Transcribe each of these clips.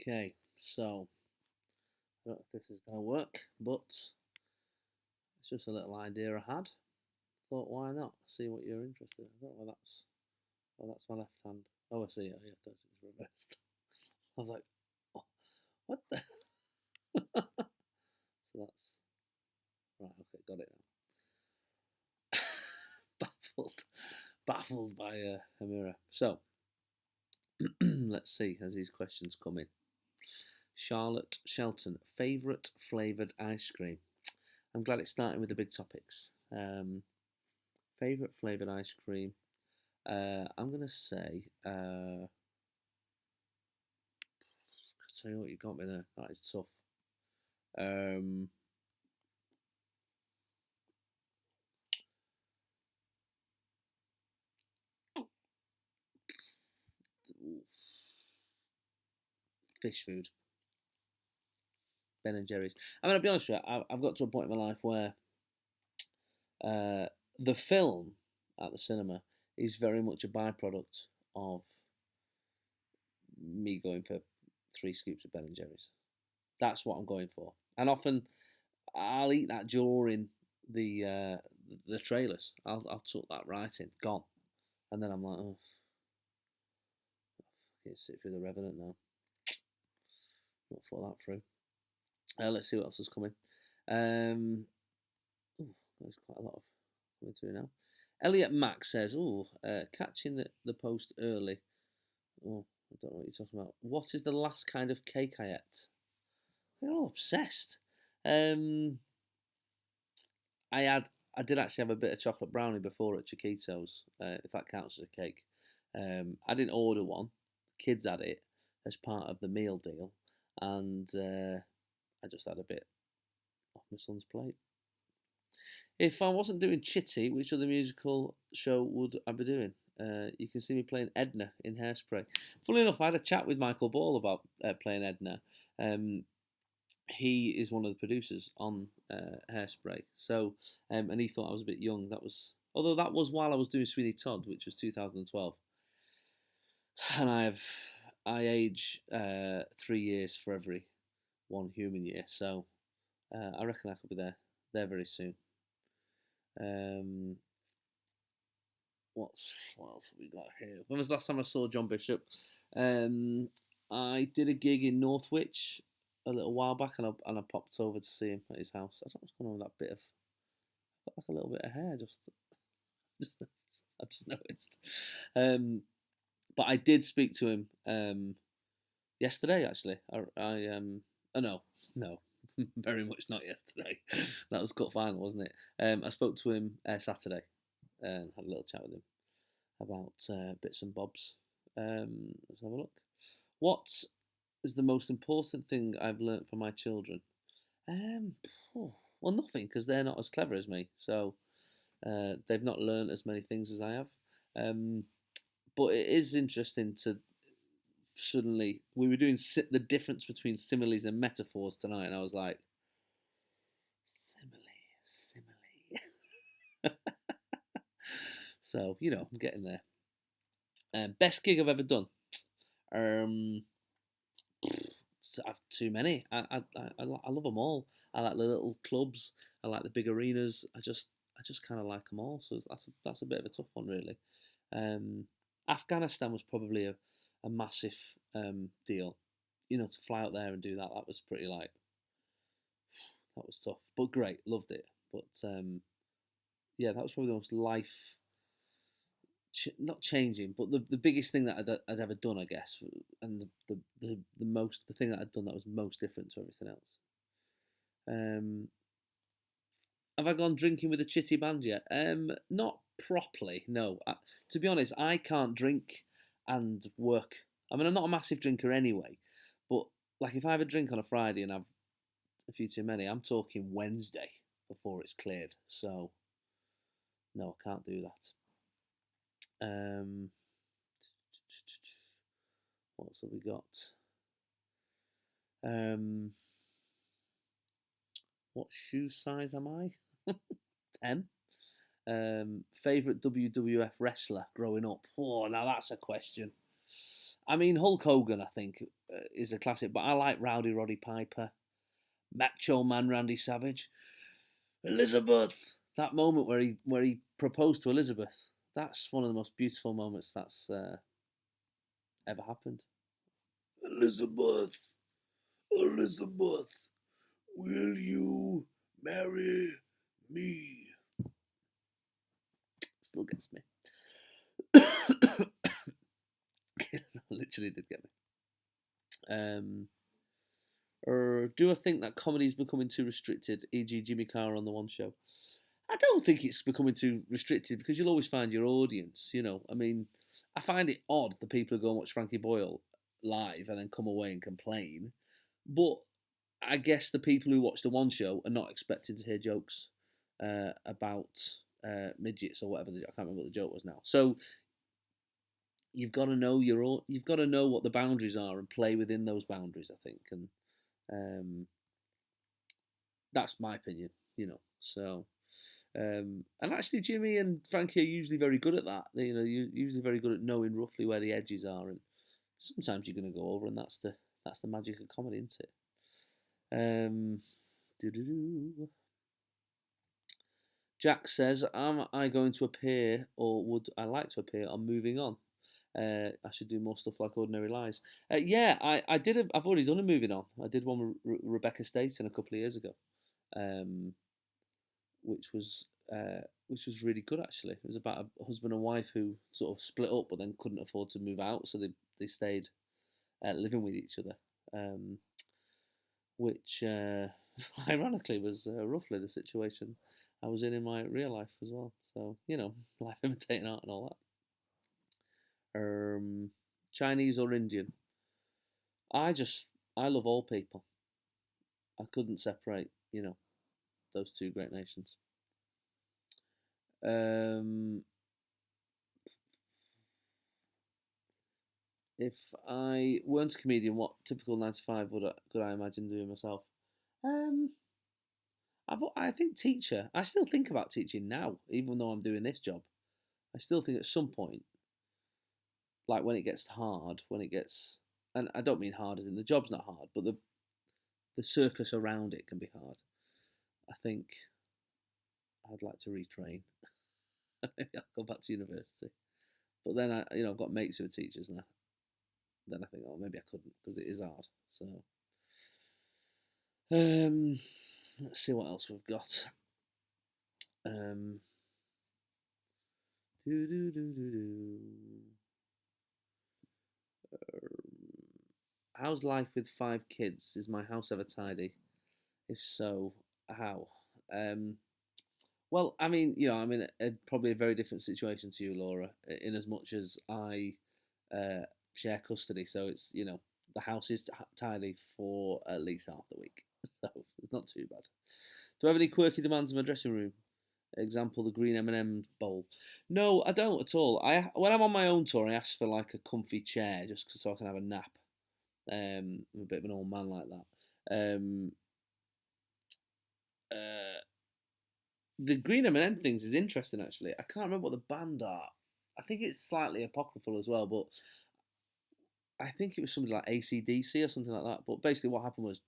Okay, so I don't know if this is going to work, but it's just a little idea I had. Thought, why not? See what you're interested in. I don't know why that's. Oh, that's my left hand. Oh, I see. Oh, yeah, it's reversed. I was like, oh, what the? So that's right. Okay, got it now. Baffled by a mirror. So let's see as these questions come in. Charlotte Shelton, favourite flavoured ice cream. I'm glad it's starting with the big topics. Favourite flavoured ice cream. I'm gonna say. I tell you what, you got me there. That is tough. Um, Fish food. Ben and Jerry's. I mean, I'll be honest with you. I've got to a point in my life where uh, the film at the cinema is very much a byproduct of me going for 3 scoops of Ben and Jerry's. That's what I'm going for, and often I'll eat that during the trailers. I'll tuck that right in, gone, and then I'm like, oh, I can't sit through the Revenant now. Not thought that through. Let's see what else is coming. Ooh, there's quite a lot of coming through now. Elliot Mack says, catching the post early. Oh, I don't know what you're talking about. What is the last kind of cake I ate? They're all obsessed. Um, I had, I did actually have a bit of chocolate brownie before at Chiquitos, if that counts as a cake. I didn't order one. The kids had it as part of the meal deal, and I just had a bit off my son's plate. If I wasn't doing Chitty, which other musical show would I be doing? You can see me playing Edna in Hairspray. Funnily enough, I had a chat with Michael Ball about playing Edna. Um, he is one of the producers on Hairspray. So, and he thought I was a bit young. Although that was while I was doing Sweeney Todd, which was 2012, and I age 3 years for every one human year. So I reckon I could be there very soon. Um, what else have we got here? When was the last time I saw John Bishop? Um, I did a gig in Northwich a little while back, and I popped over to see him at his house. I don't know what's going on with that bit of got like a little bit of hair. Just I've just noticed. But I did speak to him yesterday. Actually, oh no, very much not yesterday. That was cut final, wasn't it? I spoke to him Saturday and had a little chat with him about bits and bobs. Let's have a look. What is the most important thing I've learnt from my children? Um, well, nothing, because they're not as clever as me, so they've not learnt as many things as I have. Um, but it is interesting to suddenly we were doing the difference between similes and metaphors tonight, and I was like, simile. So I'm getting there. Best gig I've ever done. Um, I've too many. I love them all. I like the little clubs. I like the big arenas. I just kind of like them all. So that's a bit of a tough one, really. Um, Afghanistan was probably a massive deal. To fly out there and do that. That was pretty that was tough, but great. Loved it. But yeah, that was probably the most not changing, but the biggest thing that I'd ever done, I guess, and the thing that I'd done that was most different to everything else. Um, have I gone drinking with a chitty band yet? Not properly. No. To be honest, I can't drink and work. I mean, I'm not a massive drinker anyway, but like if I have a drink on a Friday and I've a few too many, I'm talking Wednesday before it's cleared. So no, I can't do that. What else have we got? What shoe size am I? 10. Favorite WWF wrestler growing up? Oh, now that's a question. I mean, Hulk Hogan, I think, is a classic, but I like Rowdy Roddy Piper, Macho Man Randy Savage, Elizabeth. That moment where he proposed to Elizabeth. That's one of the most beautiful moments that's ever happened. Elizabeth, Elizabeth, will you marry me? Still gets me. Literally did get me. Or do I think that comedy is becoming too restricted, e.g., Jimmy Carr on the One Show? I don't think it's becoming too restricted because you'll always find your audience. I mean, I find it odd the people who go and watch Frankie Boyle live and then come away and complain. But I guess the people who watch the One Show are not expecting to hear jokes about midgets or whatever. I can't remember what the joke was now. So you've got to know you've got to know what the boundaries are and play within those boundaries. I think, and that's my opinion. So. And actually, Jimmy and Frankie are usually very good at that. You're usually very good at knowing roughly where the edges are, and sometimes you're going to go over, and that's the magic of comedy, isn't it? Jack says, "Am I going to appear, or would I like to appear on Moving On? I should do more stuff like Ordinary Lies." Yeah, I did. I've already done a Moving On. I did one with Rebecca Staten a couple of years ago. Which was really good actually. It was about a husband and wife who sort of split up, but then couldn't afford to move out, so they stayed living with each other, which ironically was roughly the situation I was in my real life as well. So life imitating art and all that. Chinese or Indian? I love all people. I couldn't separate those two great nations. If I weren't a comedian, what typical 9 to 5 could I imagine doing myself? I think teacher. I still think about teaching now, even though I'm doing this job. I still think at some point, like when it gets hard, and I don't mean hard as in the job's not hard, but the circus around it can be hard. I think I'd like to retrain. Maybe I'll go back to university. But then I've got mates who are teachers now. Then I think, oh, maybe I couldn't because it is hard. So, let's see what else we've got. How's life with 5 kids? Is my house ever tidy? If so, how? Well, I mean, I'm in probably a very different situation to you, Laura, in as much as I share custody. So it's, the house is tidy for at least half the week. So it's not too bad. Do I have any quirky demands in my dressing room? Example, the green M&M bowl. No, I don't at all. When I'm on my own tour, I ask for like a comfy chair just so I can have a nap. I'm a bit of an old man like that. The green M&M things is interesting actually. I can't remember what the band are. I think it's slightly apocryphal as well, but I think it was something like AC/DC or something like that. But basically, what happened was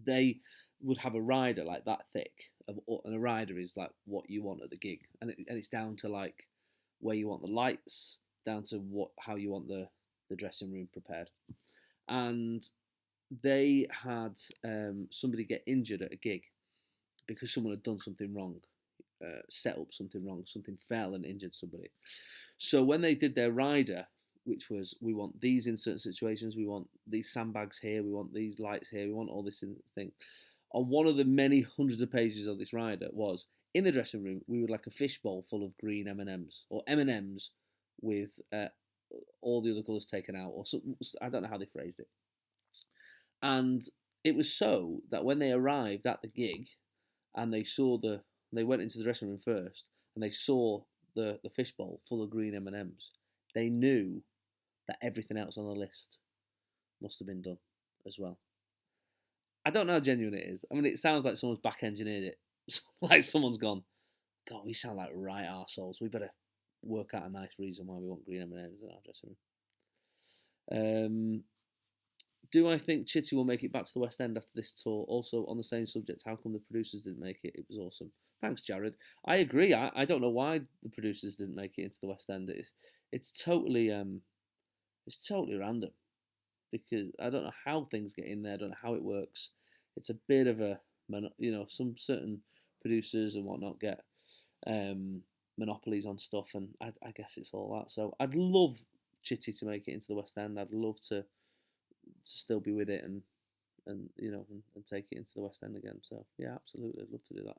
they would have a rider like that thick, and a rider is like what you want at the gig, and it's down to like where you want the lights, down to how you want the dressing room prepared, and they had somebody get injured at a gig because someone had done something wrong, set up something wrong, something fell and injured somebody. So when they did their rider, which was we want these in certain situations, we want these sandbags here, we want these lights here, we want all this thing. On one of the many hundreds of pages of this rider was in the dressing room we would like a fishbowl full of green M&Ms or M&Ms with all the other colours taken out, or I don't know how they phrased it. And it was so that when they arrived at the gig and they went into the dressing room first and they saw the fishbowl full of green M&Ms, they knew that everything else on the list must have been done as well. I don't know how genuine it is. I mean, it sounds like someone's back engineered it. Like someone's gone, God, we sound like right arseholes. We better work out a nice reason why we want green M&Ms in our dressing Um, do I think Chitty will make it back to the West End after this tour? Also, on the same subject, how come the producers didn't make it? It was awesome. Thanks, Jared. I agree. I don't know why the producers didn't make it into the West End. It's totally it's totally random because I don't know how things get in there. I don't know how it works. It's a bit of a some certain producers and whatnot get um, monopolies on stuff, and I guess it's all that. So I'd love Chitty to make it into the West End. I'd love to still be with it and take it into the West End again. So yeah, absolutely, I'd love to do that.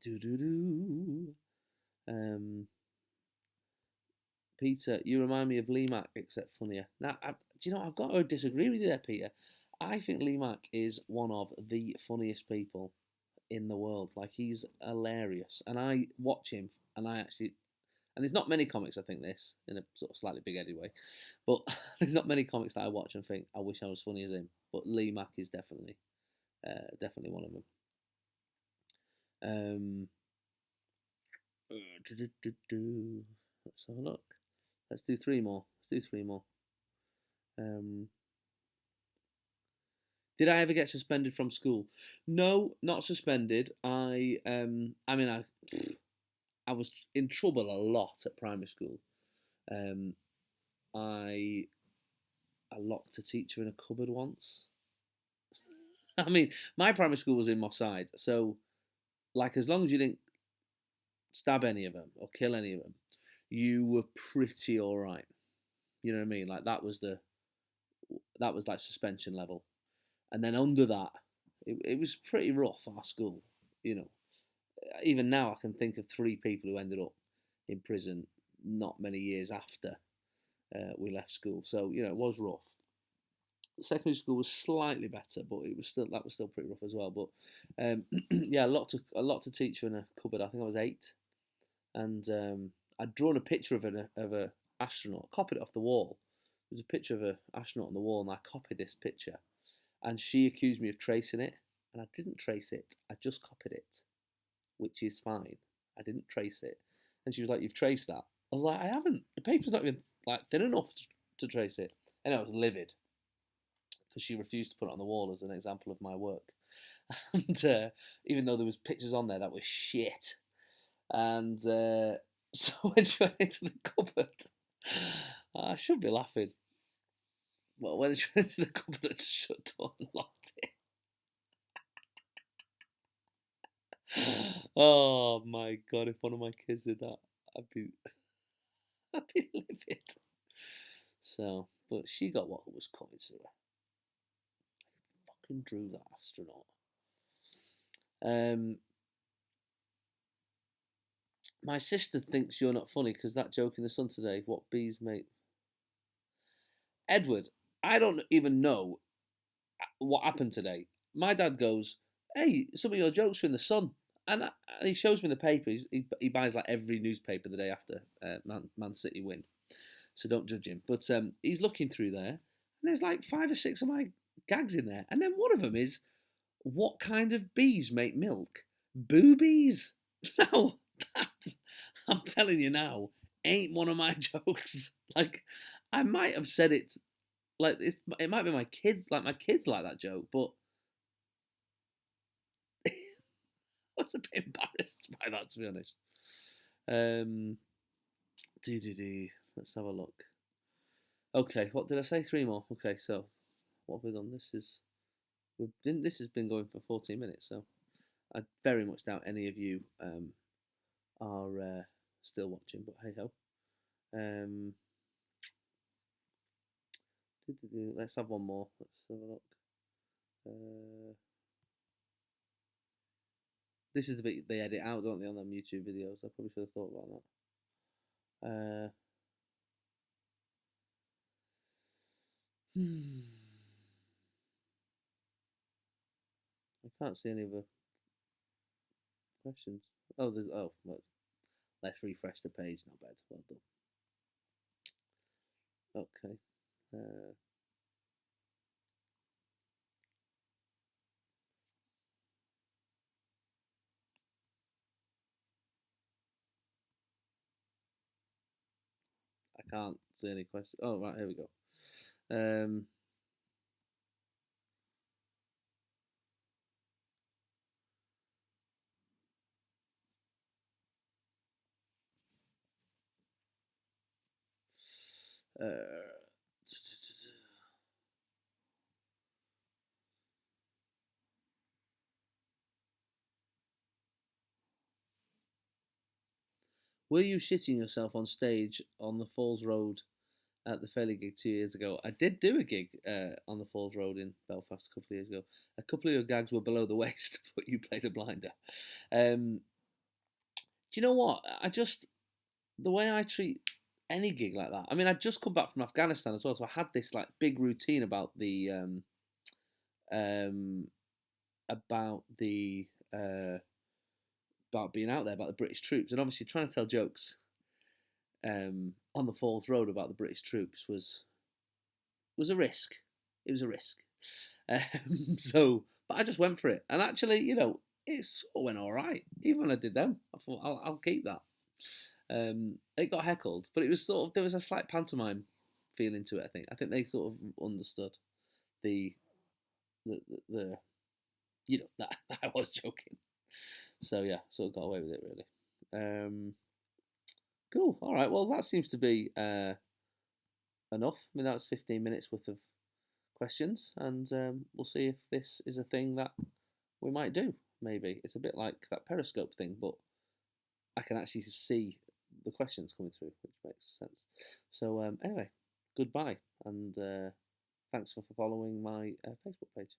Do do do. Peter, you remind me of Lee Mack, except funnier. Now, do you know, I've got to disagree with you there, Peter. I think Lee Mack is one of the funniest people in the world. Like, he's hilarious. And I watch him, and there's not many comics I think this, in a sort of slightly big-headed way, but there's not many comics that I watch and think, I wish I was funny as him. But Lee Mack is definitely one of them. Let's have a look. Let's do three more. Did I ever get suspended from school? No, not suspended. I was in trouble a lot at primary school. Um, I locked a teacher in a cupboard once. I mean, my primary school was in Moss Side, so like as long as you didn't stab any of them or kill any of them, you were pretty all right. You know what I mean? Like that was like suspension level, and then under that, it was pretty rough. Our school, you know. Even now, I can think of 3 people who ended up in prison not many years after we left school. So it was rough. Secondary school was slightly better, but that was still pretty rough as well. But yeah, a lot to teach in a cupboard. I think I was 8, and I'd drawn a picture of a astronaut, copied it off the wall. There was a picture of an astronaut on the wall, and I copied this picture. And she accused me of tracing it, and I didn't trace it. I just copied it, which is fine. I didn't trace it, and she was like, "You've traced that." I was like, "I haven't. The paper's not even like thin enough to trace it." And I was livid because she refused to put it on the wall as an example of my work. And even though there was pictures on there that were shit, and so when she went into the cupboard, I should be laughing. Well, when she went into the cupboard and shut door and locked it. Oh my god! If one of my kids did that, I'd be, I'd be livid. So, but she got what was coming to her. Fucking drew that astronaut. My sister thinks you're not funny because that joke in the Sun today. What bees make? Edward, I don't even know what happened today. My dad goes, "Hey, some of your jokes are in the Sun," and he shows me the paper. He buys like every newspaper the day after Man City win, so don't judge him. But he's looking through there, and there's like 5 or 6 of my gags in there, and then one of them is, "What kind of bees make milk? Boobies." Now that I'm telling you now, ain't one of my jokes. Like I might have said it like it might be my kids, like my kids like that joke, but I was a bit embarrassed by that, to be honest. Um, Let's have a look. Okay, what did I say? 3 more. Okay, so what have we done? This has been going for 14 minutes, so I very much doubt any of you are still watching. But hey ho. Um, let's have one more. Let's have a look. This is the bit they edit out, don't they, on them YouTube videos? I probably should have thought about that. I can't see any other questions. Well, let's refresh the page. Not bad. Well done. Okay. Uh, I can't see any questions. Oh, right, here we go. Um, uh, were you shitting yourself on stage on the Falls Road at the Fairly gig 2 years ago? I did do a gig on the Falls Road in Belfast a couple of years ago. A couple of your gags were below the waist, but you played a blinder. Do you know what? I just, the way I treat any gig like that. I mean, I'd just come back from Afghanistan as well, so I had this like big routine um about the about being out there, about the British troops, and obviously trying to tell jokes on the Falls Road about the British troops was a risk. It was a risk. So, but I just went for it, and actually, it sort of went all right. Even when I did them, I thought I'll keep that. It got heckled, but it was sort of, there was a slight pantomime feeling to it. I think they sort of understood the the that I was joking. So yeah, sort of got away with it really. Cool. All right. Well, that seems to be enough. I mean, that was 15 minutes worth of questions, and we'll see if this is a thing that we might do. Maybe it's a bit like that Periscope thing, but I can actually see the questions coming through, which makes sense. So anyway, goodbye, and thanks for following my Facebook page.